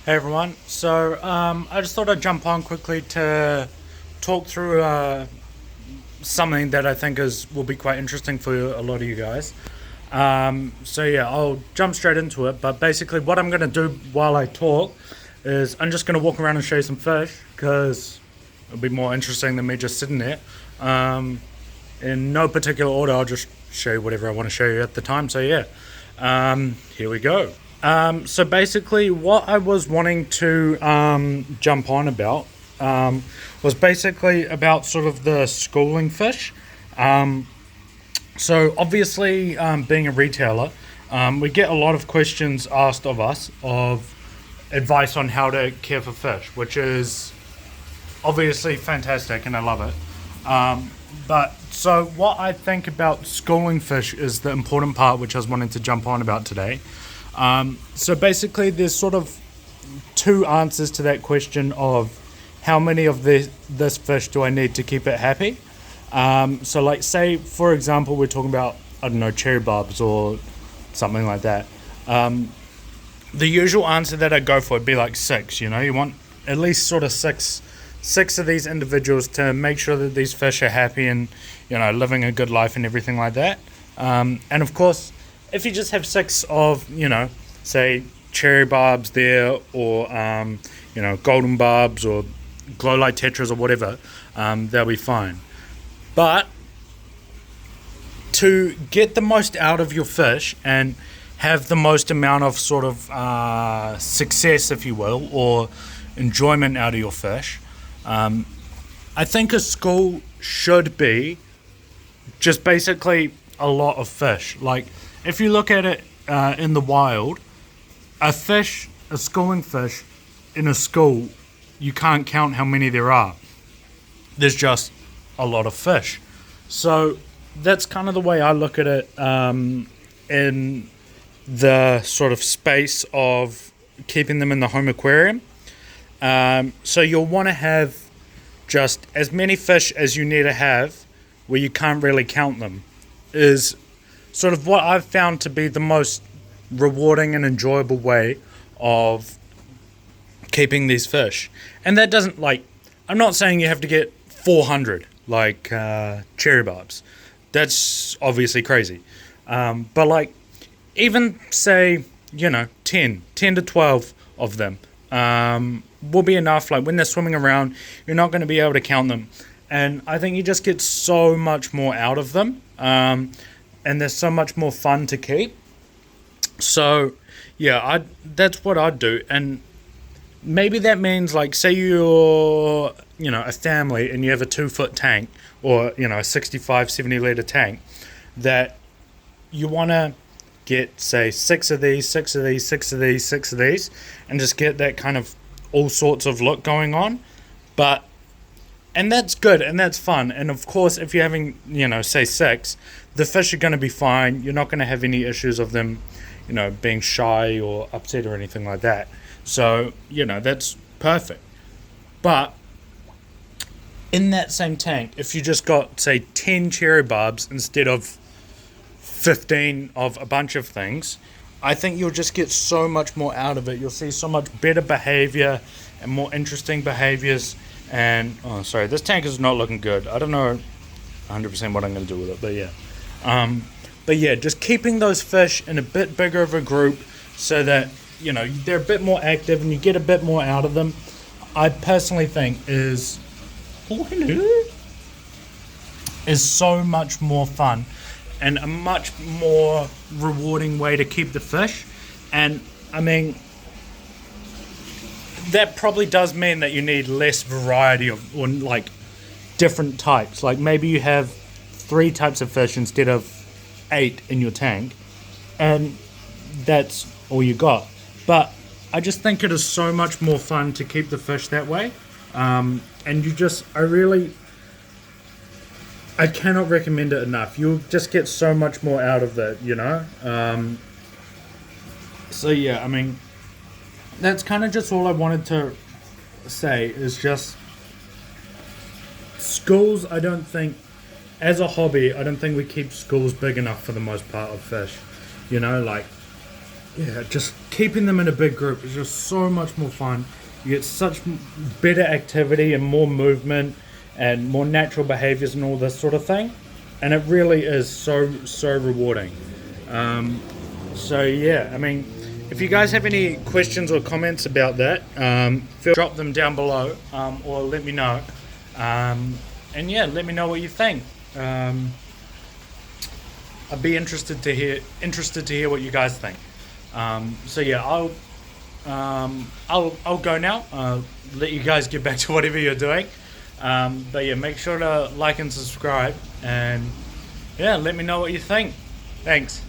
Hey everyone. I just thought I'd jump on quickly to talk through something that I think is will be quite interesting for a lot of you guys. I'll jump straight into it. But basically, what I'm going to do while I talk is I'm just going to walk around and show you some fish because it'll be more interesting than me just sitting there. In no particular order, I'll just show you whatever I want to show you at the time. Here we go. What I was wanting to jump on about was basically about sort of the schooling fish. Being a retailer, we get a lot of questions asked of us of advice on how to care for fish, which is obviously fantastic and I love it. What I think about schooling fish is the important part, which I was wanting to jump on about today. There's sort of two answers to that question of how many of this fish do I need to keep it happy. Say, for example, we're talking about, I don't know, cherry barbs or something like that. The usual answer that I go for would be like six. You know, you want at least sort of six of these individuals to make sure that these fish are happy and, you know, living a good life and everything like that. And of course, if you just have six of, you know, say cherry barbs there or, golden barbs or glow light tetras or whatever, they'll be fine. But to get the most out of your fish and have the most amount of sort of success, if you will, or enjoyment out of your fish, I think a school should be just basically a lot of fish. Like, if you look at it in the wild, a schooling fish in a school, you can't count how many there are. There's just a lot of fish. So that's kind of the way I look at it in the sort of space of keeping them in the home aquarium. So you'll want to have just as many fish as you need to have where you can't really count them is sort of what I've found to be the most rewarding and enjoyable way of keeping these fish. And that doesn't, I'm not saying you have to get 400 like cherry barbs. That's obviously crazy. Even say, 10 to 12 of them will be enough. Like, when they're swimming around, you're not going to be able to count them. And I think you just get so much more out of them. And they're so much more fun to keep. So, yeah, that's what I'd do. And maybe that means, say you're, a family and you have a 2-foot tank or, a 65, 70 litre tank that you want to get, say, six of these, and just get that kind of all sorts of look going on. And that's good and that's fun. And of course, if you're having, say 6, the fish are going to be fine. You're not going to have any issues of them, being shy or upset or anything like that. So, that's perfect. But in that same tank, if you just got, say, 10 cherry barbs instead of 15 of a bunch of things, I think you'll just get so much more out of it. You'll see so much better behavior and more interesting behaviors. And, this tank is not looking good. I don't know 100% what I'm going to do with it, but yeah. Just keeping those fish in a bit bigger of a group so that, they're a bit more active and you get a bit more out of them, I personally think is so much more fun and a much more rewarding way to keep the fish. And, I mean, that probably does mean that you need less variety of, or different types. Like, maybe you have 3 types of fish instead of 8 in your tank, and that's all you got. But I just think it is so much more fun to keep the fish that way. And I cannot recommend it enough. You'll just get so much more out of it, that's kind of just all I wanted to say, is just schools. I don't think, as a hobby, I don't think we keep schools big enough for the most part of fish. Just keeping them in a big group is just so much more fun. You get such better activity and more movement and more natural behaviors and all this sort of thing, and it really is so rewarding. So yeah, I mean, if you guys have any questions or comments about that, drop them down below, or let me know. And yeah, let me know what you think. I'd be interested to hear what you guys think. So yeah, I'll go now. Let you guys get back to whatever you're doing. But yeah, make sure to like and subscribe, and yeah, let me know what you think. Thanks.